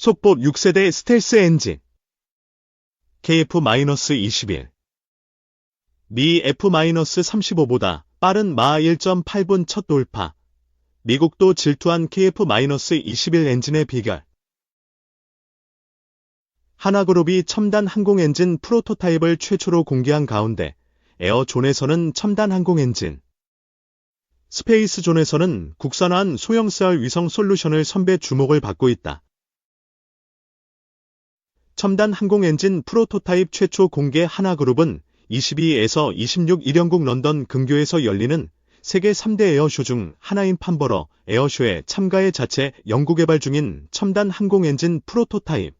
속보 6세대 스텔스 엔진 KF-21. 미 F-35보다 빠른 마 1.8분 첫 돌파. 미국도 질투한 KF-21 엔진의 비결. 하나그룹이 첨단 항공엔진 프로토타입을 최초로 공개한 가운데 에어존에서는 첨단 항공엔진, 스페이스존에서는 국산화한 소형 썰 위성 솔루션을 선배 주목을 받고 있다. 첨단 항공엔진 프로토타입 최초 공개. 하나그룹은 22에서 26 일 영국 런던 근교에서 열리는 세계 3대 에어쇼 중 하나인 판버러 에어쇼에 참가해 자체 연구개발 중인 첨단 항공엔진 프로토타입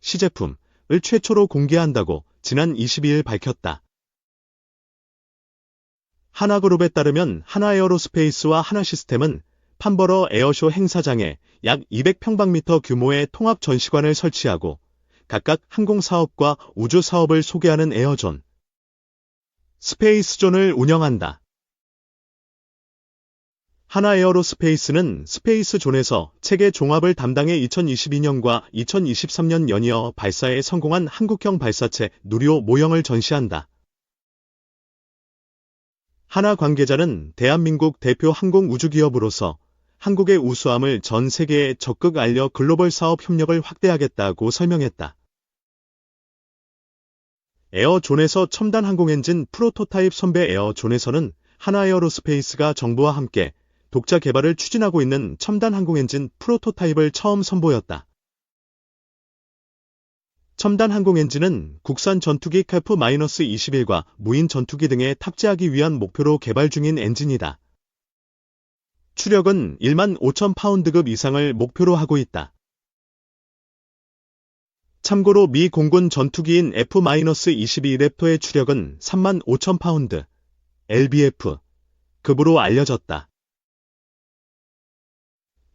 시제품을 최초로 공개한다고 지난 22일 밝혔다. 하나그룹에 따르면 하나에어로스페이스와 하나시스템은 판버러 에어쇼 행사장에 약 200평방미터 규모의 통합 전시관을 설치하고 각각 항공사업과 우주사업을 소개하는 에어존, 스페이스존을 운영한다. 하나에어로스페이스는 스페이스존에서 체계 종합을 담당해 2022년과 2023년 연이어 발사에 성공한 한국형 발사체 누리호 모형을 전시한다. 하나 관계자는 대한민국 대표 항공우주기업으로서 한국의 우수함을 전 세계에 적극 알려 글로벌 사업 협력을 확대하겠다고 설명했다. 에어존에서 첨단 항공엔진 프로토타입 선배. 에어존에서는 하나에어로스페이스가 정부와 함께 독자 개발을 추진하고 있는 첨단 항공엔진 프로토타입을 처음 선보였다. 첨단 항공엔진은 국산 전투기 KF-21과 무인 전투기 등에 탑재하기 위한 목표로 개발 중인 엔진이다. 추력은 15,000파운드급 이상을 목표로 하고 있다. 참고로 미 공군 전투기인 F-22 랩터의 추력은 35,000파운드, LBF 급으로 알려졌다.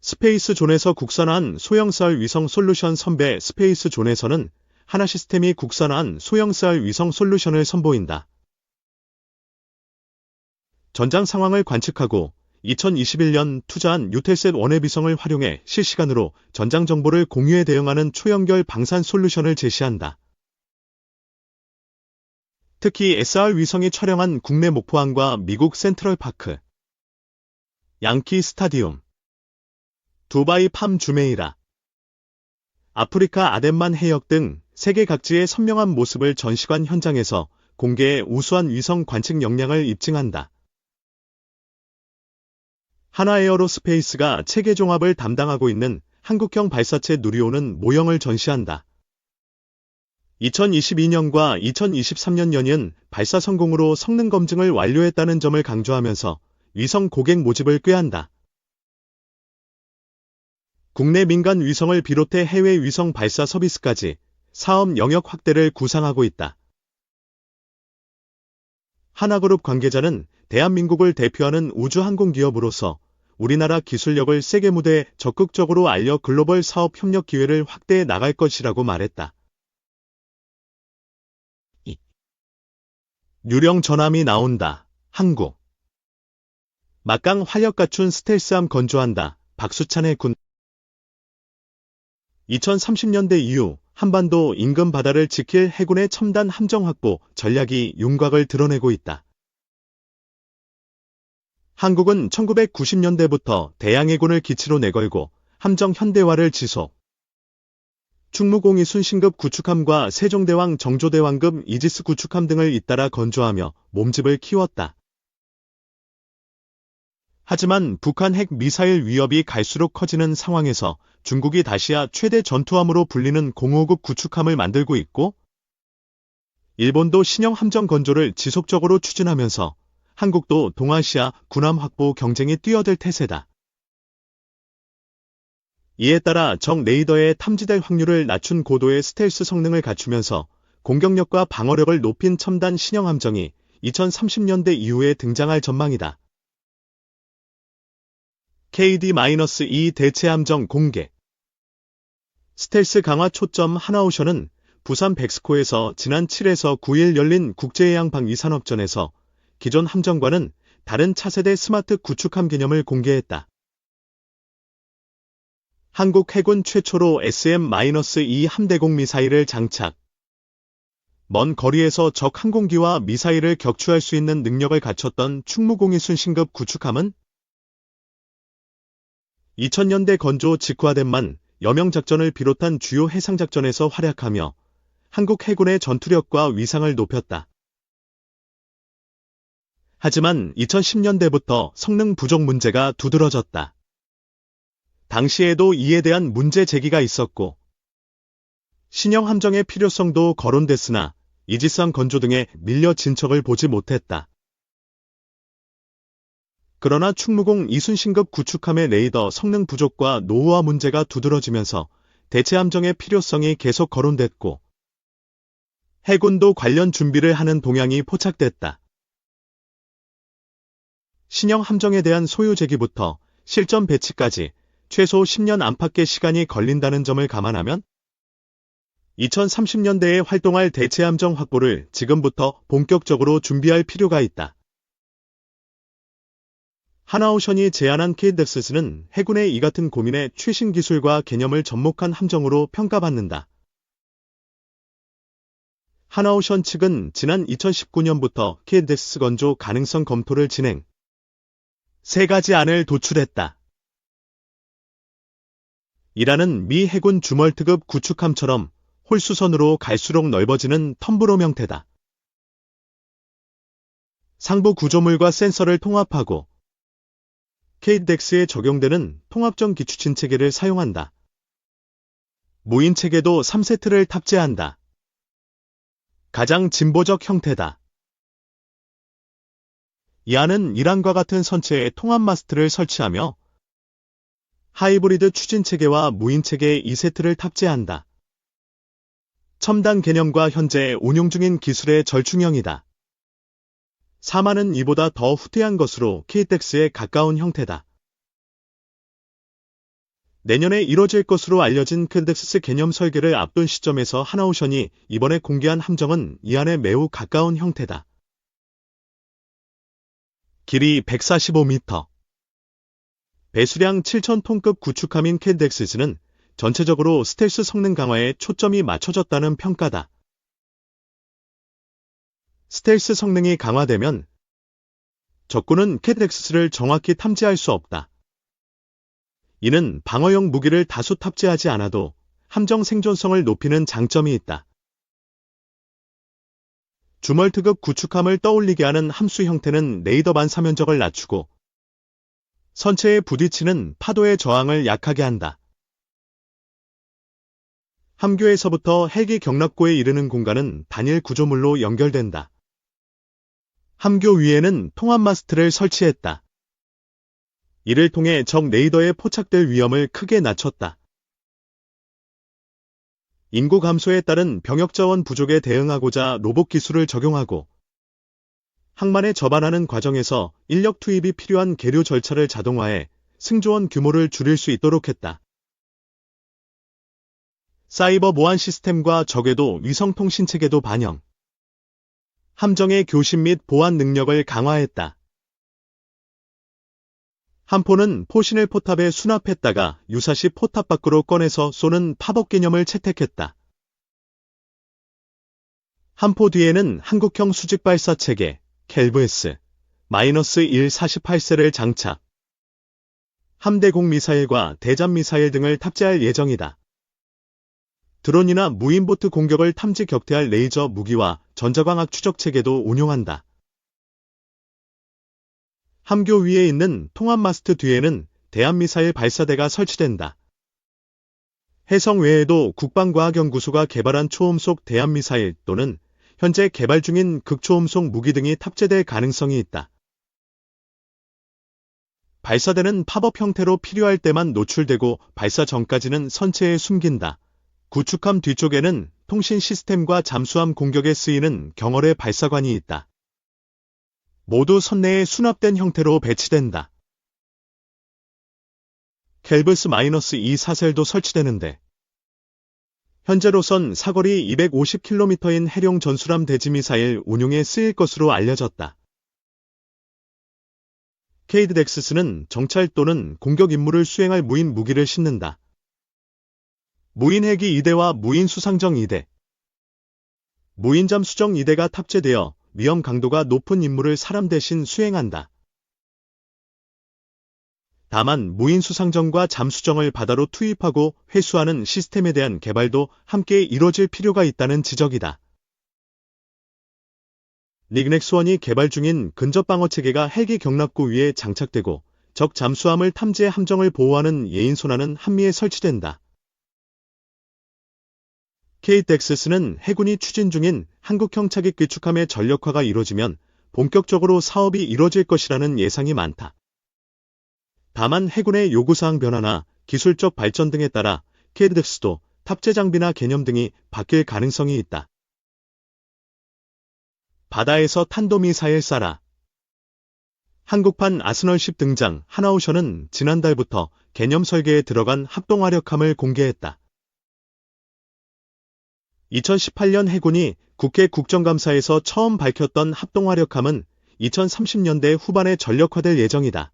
스페이스존에서 국산화한 소형 썰 위성 솔루션 선배. 스페이스존에서는 하나시스템이 국산화한 소형 썰 위성 솔루션을 선보인다. 전장 상황을 관측하고 2021년 투자한 유텔셋 원의 위성을 활용해 실시간으로 전장 정보를 공유해 대응하는 초연결 방산 솔루션을 제시한다. 특히 SR 위성이 촬영한 국내 목포항과 미국 센트럴파크, 양키 스타디움, 두바이 팜 주메이라, 아프리카 아덴만 해역 등 세계 각지의 선명한 모습을 전시관 현장에서 공개해 우수한 위성 관측 역량을 입증한다. 하나에어로스페이스가 체계 종합을 담당하고 있는 한국형 발사체 누리호는 모형을 전시한다. 2022년과 2023년 연이은 발사 성공으로 성능 검증을 완료했다는 점을 강조하면서 위성 고객 모집을 꾀한다. 국내 민간 위성을 비롯해 해외 위성 발사 서비스까지 사업 영역 확대를 구상하고 있다. 하나그룹 관계자는 대한민국을 대표하는 우주항공기업으로서 우리나라 기술력을 세계 무대에 적극적으로 알려 글로벌 사업 협력 기회를 확대해 나갈 것이라고 말했다. 유령 전함이 나온다. 한국. 막강 활력 갖춘 스텔스함 건조한다. 박수찬의 군. 2030년대 이후 한반도 인근 바다를 지킬 해군의 첨단 함정 확보 전략이 윤곽을 드러내고 있다. 한국은 1990년대부터 대양해군을 기치로 내걸고 함정 현대화를 지속. 충무공이 순신급 구축함과 세종대왕 정조대왕급 이지스 구축함 등을 잇따라 건조하며 몸집을 키웠다. 하지만 북한 핵 미사일 위협이 갈수록 커지는 상황에서 중국이 다시야 최대 전투함으로 불리는 059 구축함을 만들고 있고, 일본도 신형 함정 건조를 지속적으로 추진하면서 한국도 동아시아 군함 확보 경쟁이 뛰어들 태세다. 이에 따라 적 레이더에 탐지될 확률을 낮춘 고도의 스텔스 성능을 갖추면서 공격력과 방어력을 높인 첨단 신형 함정이 2030년대 이후에 등장할 전망이다. KD-2 대체 함정 공개. 스텔스 강화 초점. 하나오션은 부산 백스코에서 지난 7에서 9일 열린 국제해양 방위산업전에서 기존 함정과는 다른 차세대 스마트 구축함 개념을 공개했다. 한국 해군 최초로 SM-2 함대공 미사일을 장착. 먼 거리에서 적 항공기와 미사일을 격추할 수 있는 능력을 갖췄던 충무공 이순신급 구축함은 2000년대 건조 직후화된 만 여명작전을 비롯한 주요 해상작전에서 활약하며 한국 해군의 전투력과 위상을 높였다. 하지만 2010년대부터 성능 부족 문제가 두드러졌다. 당시에도 이에 대한 문제 제기가 있었고 신형 함정의 필요성도 거론됐으나 이지선 건조 등의 밀려 진척을 보지 못했다. 그러나 충무공 이순신급 구축함의 레이더 성능 부족과 노후화 문제가 두드러지면서 대체 함정의 필요성이 계속 거론됐고 해군도 관련 준비를 하는 동향이 포착됐다. 신형 함정에 대한 소유 제기부터 실전 배치까지 최소 10년 안팎의 시간이 걸린다는 점을 감안하면 2030년대에 활동할 대체 함정 확보를 지금부터 본격적으로 준비할 필요가 있다. 하나오션이 제안한 KDEX는 해군의 이 같은 고민에 최신 기술과 개념을 접목한 함정으로 평가받는다. 하나오션 측은 지난 2019년부터 KDEX 건조 가능성 검토를 진행, 3가지 안을 도출했다. 이라는 미 해군 주멀트급 구축함처럼 홀수선으로 갈수록 넓어지는 텀브롬 형태다. 상부 구조물과 센서를 통합하고 KDEX에 적용되는 통합전 기추진 체계를 사용한다. 무인 체계도 3세트를 탑재한다. 가장 진보적 형태다. 이 안은 이란과 같은 선체에 통합 마스트를 설치하며 하이브리드 추진 체계와 무인 체계 2세트를 탑재한다. 첨단 개념과 현재 운용 중인 기술의 절충형이다. 4만은 이보다 더 후퇴한 것으로 KDEX에 가까운 형태다. 내년에 이뤄질 것으로 알려진 KDEX 개념 설계를 앞둔 시점에서 하나오션이 이번에 공개한 함정은 이 안에 매우 가까운 형태다. 길이 145m, 배수량 7,000톤급 구축함인 KDEX는 전체적으로 스텔스 성능 강화에 초점이 맞춰졌다는 평가다. 스텔스 성능이 강화되면 적군은 KDEX를 정확히 탐지할 수 없다. 이는 방어용 무기를 다수 탑재하지 않아도 함정 생존성을 높이는 장점이 있다. 주멀트급 구축함을 떠올리게 하는 함수 형태는 레이더 반사 면적을 낮추고 선체에 부딪히는 파도의 저항을 약하게 한다. 함교에서부터 헬기 경납고에 이르는 공간은 단일 구조물로 연결된다. 함교 위에는 통합 마스트를 설치했다. 이를 통해 적 레이더에 포착될 위험을 크게 낮췄다. 인구 감소에 따른 병역 자원 부족에 대응하고자 로봇 기술을 적용하고 항만에 접안하는 과정에서 인력 투입이 필요한 계류 절차를 자동화해 승조원 규모를 줄일 수 있도록 했다. 사이버 보안 시스템과 적외도 위성통신 체계도 반영. 함정의 교신 및 보안 능력을 강화했다. 함포는 포신을 포탑에 수납했다가 유사시 포탑 밖으로 꺼내서 쏘는 팝업 개념을 채택했다. 함포 뒤에는 한국형 수직 발사 체계 켈브S-148셀을 장착. 함대공 미사일과 대잠 미사일 등을 탑재할 예정이다. 드론이나 무인보트 공격을 탐지 격퇴할 레이저 무기와 전자광학 추적 체계도 운용한다. 함교 위에 있는 통합 마스트 뒤에는 대함미사일 발사대가 설치된다. 해성 외에도 국방과학연구소가 개발한 초음속 대함미사일 또는 현재 개발 중인 극초음속 무기 등이 탑재될 가능성이 있다. 발사대는 팝업 형태로 필요할 때만 노출되고 발사 전까지는 선체에 숨긴다. 구축함 뒤쪽에는 통신 시스템과 잠수함 공격에 쓰이는 경어뢰 발사관이 있다. 모두 선내에 수납된 형태로 배치된다. 켈브스-2 사셀도 설치되는데 현재로선 사거리 250km인 해룡 전술함 대지미사일 운용에 쓰일 것으로 알려졌다. KDEX는 정찰 또는 공격 임무를 수행할 무인 무기를 싣는다. 무인 헬기 2대와 무인 수상정 2대, 무인 잠수정 2대가 탑재되어 위험 강도가 높은 임무를 사람 대신 수행한다. 다만 무인 수상정과 잠수정을 바다로 투입하고 회수하는 시스템에 대한 개발도 함께 이뤄질 필요가 있다는 지적이다. 리그넥스1이 개발 중인 근접방어 체계가 헬기 경납고 위에 장착되고 적 잠수함을 탐지해 함정을 보호하는 예인 소나는 한미에 설치된다. KTX는 해군이 추진 중인 한국형 차기 구축함의 전력화가 이뤄지면 본격적으로 사업이 이뤄질 것이라는 예상이 많다. 다만 해군의 요구사항 변화나 기술적 발전 등에 따라 KTX도 탑재 장비나 개념 등이 바뀔 가능성이 있다. 바다에서 탄도미사일 쏴라. 한국판 아스널10 등장 하나오션은 지난달부터 개념 설계에 들어간 합동화력함을 공개했다. 2018년 해군이 국회 국정감사에서 처음 밝혔던 합동화력함은 2030년대 후반에 전력화될 예정이다.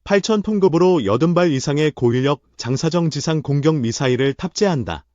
8,000톤급으로 80발 이상의 고인력 장사정 지상 공격 미사일을 탑재한다.